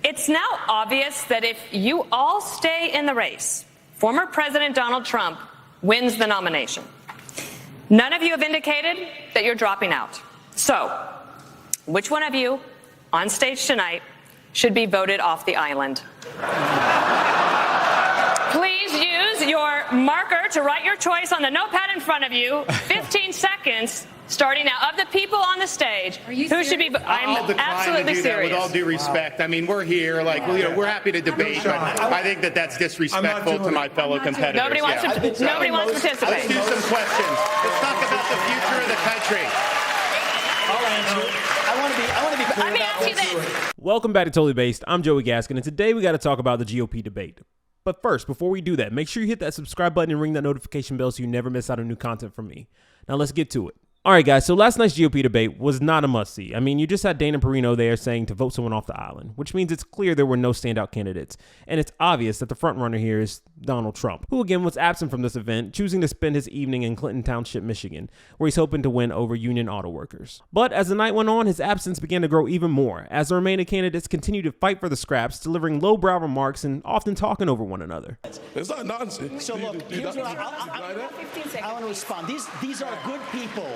It's now obvious that if you all stay in the race, former President Donald Trump wins the nomination. None of you have indicated that you're dropping out. So, which one of you on stage tonight should be voted off the island? Please use your marker to write your choice on the notepad in front of you. 15 seconds starting now. Of the people on the stage, who should be? I'm absolutely serious. With all due respect, I mean, we're here, like, you know, we're happy to debate, but I think that that's disrespectful to my fellow competitors. Nobody wants to participate. Let's do some questions. Let's talk about the future of the country. I'll answer. I want to be clear. Let me ask you this. Welcome back to Totally Based. I'm Joey Gaskin, and today we got to talk about the GOP debate. But first, before we do that, make sure you hit that subscribe button and ring that notification bell so you never miss out on new content from me. Now let's get to it. All right, guys, so last night's GOP debate was not a must-see. I mean, you just had Dana Perino there saying to vote someone off the island, which means it's clear there were no standout candidates. And it's obvious that the frontrunner here is Donald Trump, who again was absent from this event, choosing to spend his evening in Clinton Township, Michigan, where he's hoping to win over union auto workers. But as the night went on, his absence began to grow even more, as the remaining candidates continued to fight for the scraps, delivering lowbrow remarks and often talking over one another. It's not nonsense. So look, here's what I want to respond. These are good people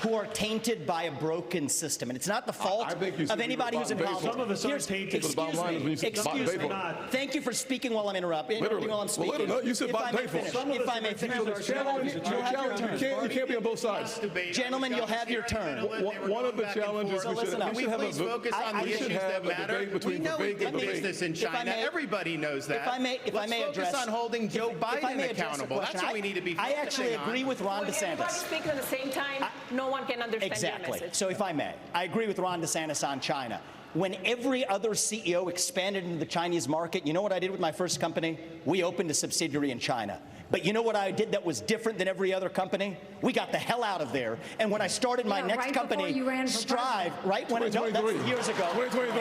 who are tainted by a broken system, and it's not the fault of anybody who's involved. Some of us are tainted. Excuse me. Thank you for speaking while I'm interrupting. While I'm speaking. Well, you said painful. If I may finish, you can't be on both sides. Gentlemen, you'll have your turn. One of the challenges we should have please focus on the issues that matter. We know we did business in China. Everybody knows that. If I may address, focus on holding Joe Biden accountable. That's what we need to be focusing on. I actually agree with Ron DeSantis. Speaking at the same time, no one can understand exactly. your message. So if I may, I agree with Ron DeSantis on China. When every other CEO expanded into the Chinese market, you know what I did with my first company? We opened a subsidiary in China. But you know what I did that was different than every other company? We got the hell out of there. And when I started my next company, Strive, that's years ago. 2023.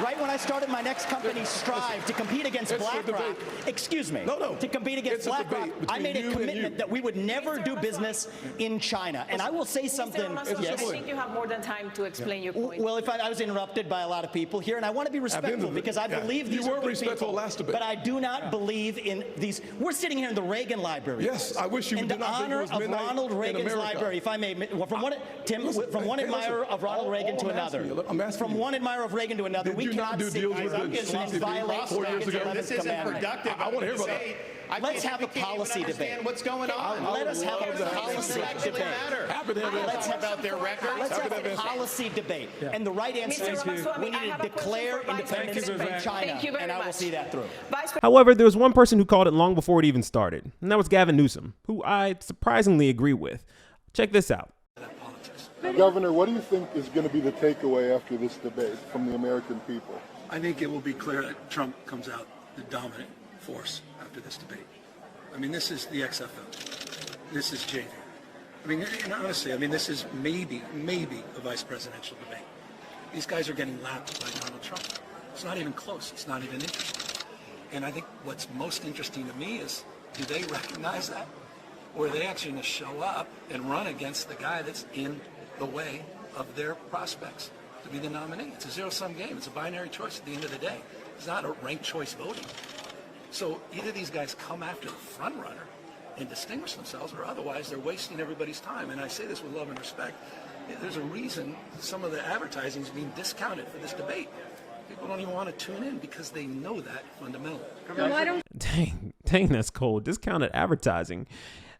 Right when I started my next company, Strive, to compete against BlackRock, to compete against BlackRock, I made a commitment that we would never do business in China. And I will say something. I think you have more than time to explain your point. Well, if I was interrupted by a lot of people here, and I want to be respectful because I believe these are good people, but I do not believe in these. We're sitting here in the Reagan Library. Yes, I wish you in did the not honor of Ronald Reagan's library, if I may, from one admirer of Ronald Reagan to another. From one admirer of Reagan to another, we cannot do deals with the violate 4 years ago. This isn't productive. I want to hear about that. Let's have a policy debate. What's going on? Let us have a policy debate. Let's have about their records. Let's have a policy debate. And the right answer is we need to declare independence from China, and I will see that through. However, there was one person who called it long before it even started, and that was Gavin Newsom, who I surprisingly agree with. Check this out. Governor, what do you think is going to be the takeaway after this debate from the American people? I think it will be clear that Trump comes out the dominant force after this debate. I mean, this is the XFL. This is JV. I mean, honestly, this is maybe a vice presidential debate. These guys are getting lapped by Donald Trump. It's not even close. It's not even interesting. And I think what's most interesting to me is, do they recognize that? Or are they actually going to show up and run against the guy that's in the way of their prospects to be the nominee? It's a zero-sum game. It's a binary choice at the end of the day. It's not a ranked choice voting. So either these guys come after the front runner and distinguish themselves, or otherwise they're wasting everybody's time. And I say this with love and respect. There's a reason some of the advertising is being discounted for this debate. People don't even want to tune in because they know that fundamentally. Dang, that's cold. Discounted advertising.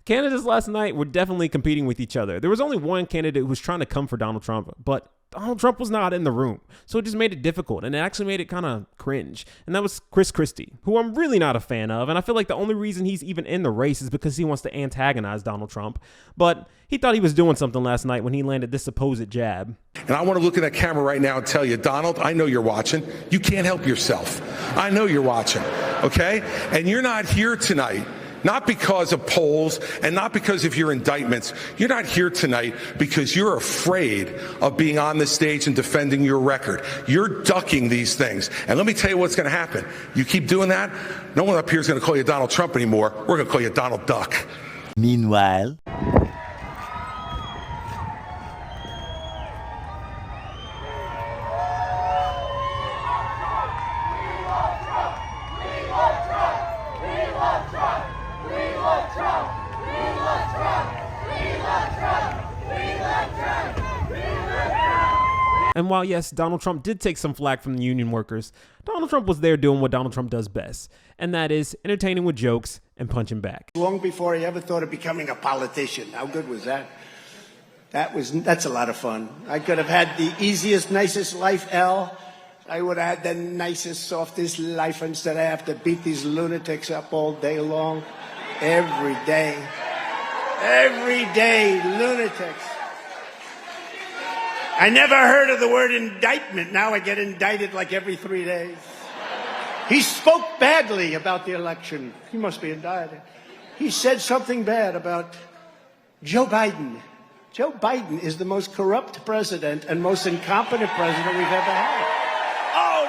Candidates last night were definitely competing with each other. There was only one candidate who was trying to come for Donald Trump, but Donald Trump was not in the room. So it just made it difficult, and it actually made it kind of cringe. And that was Chris Christie, who I'm really not a fan of. And I feel like the only reason he's even in the race is because he wants to antagonize Donald Trump. But he thought he was doing something last night when he landed this supposed jab. And I want to look at that camera right now and tell you, Donald, I know you're watching. You can't help yourself. I know you're watching, okay? And you're not here tonight not because of polls and not because of your indictments. You're not here tonight because you're afraid of being on the stage and defending your record. You're ducking these things. And let me tell you what's going to happen. You keep doing that, no one up here is going to call you Donald Trump anymore. We're going to call you Donald Duck. Meanwhile, And while yes, Donald Trump did take some flack from the union workers, Donald Trump was there doing what Donald Trump does best, and that is entertaining with jokes and punching back. Long before he ever thought of becoming a politician. How good was that? That's a lot of fun. I could have had the easiest, nicest life, Al. I would have had the nicest, softest life instead I have to beat these lunatics up all day long. Every day. Every day, lunatics. I never heard of the word indictment. Now I get indicted like every 3 days. He spoke badly about the election. He must be indicted. He said something bad about Joe Biden. Joe Biden is the most corrupt president and most incompetent president we've ever had. Oh,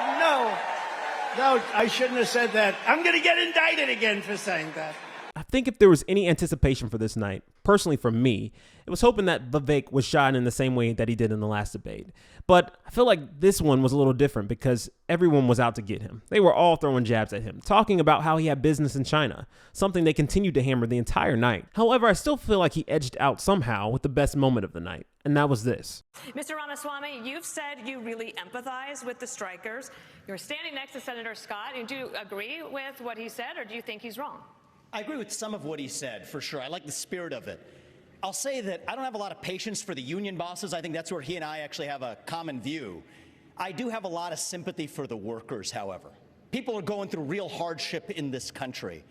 no. No, I shouldn't have said that. I'm going to get indicted again for saying that. I think if there was any anticipation for this night, personally for me, it was hoping that Vivek was shot in the same way that he did in the last debate. But I feel like this one was a little different because everyone was out to get him. They were all throwing jabs at him, talking about how he had business in China, something they continued to hammer the entire night. However, I still feel like he edged out somehow with the best moment of the night, and that was this. Mr. Ramaswamy, you've said you really empathize with the strikers. You're standing next to Senator Scott. Do you agree with what he said, or do you think he's wrong? I agree with some of what he said, for sure. I like the spirit of it. I'll say that I don't have a lot of patience for the union bosses. I think that's where he and I actually have a common view. I do have a lot of sympathy for the workers, however. People are going through real hardship in this country.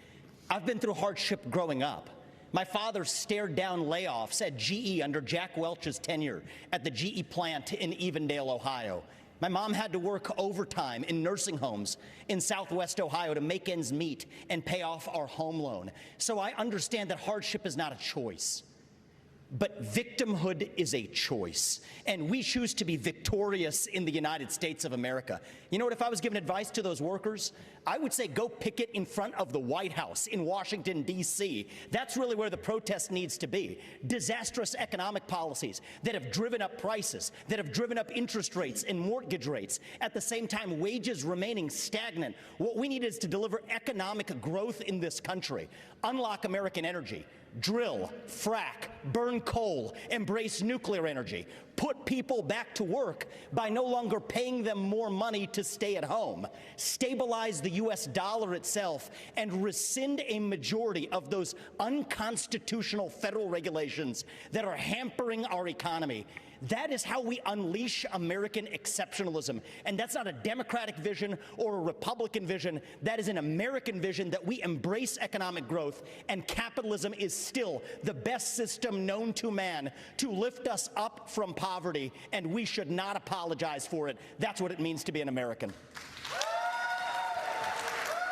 I've been through hardship growing up. My father stared down layoffs at GE under Jack Welch's tenure at the GE plant in Evendale, Ohio. My mom had to work overtime in nursing homes in Southwest Ohio to make ends meet and pay off our home loan. So I understand that hardship is not a choice. But victimhood is a choice, and we choose to be victorious in the United States of America. You know what, if I was giving advice to those workers, I would say go picket in front of the White House in Washington, D.C. That's really where the protest needs to be. Disastrous economic policies that have driven up prices, that have driven up interest rates and mortgage rates, at the same time wages remaining stagnant. What we need is to deliver economic growth in this country, unlock American energy, drill, frack, burn coal, embrace nuclear energy, put people back to work by no longer paying them more money to stay at home, stabilize the U.S. dollar itself, and rescind a majority of those unconstitutional federal regulations that are hampering our economy. That is how we unleash American exceptionalism. And that's not a Democratic vision or a Republican vision. That is an American vision that we embrace economic growth, and capitalism is still the best system known to man to lift us up from poverty, and we should not apologize for it. That's what it means to be an American.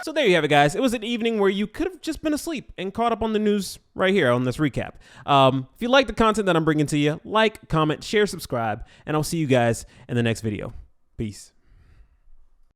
So there you have it, guys. It was an evening where you could have just been asleep and caught up on the news right here on this recap. If you like the content that I'm bringing to you, like, comment, share, subscribe, and I'll see you guys in the next video. Peace.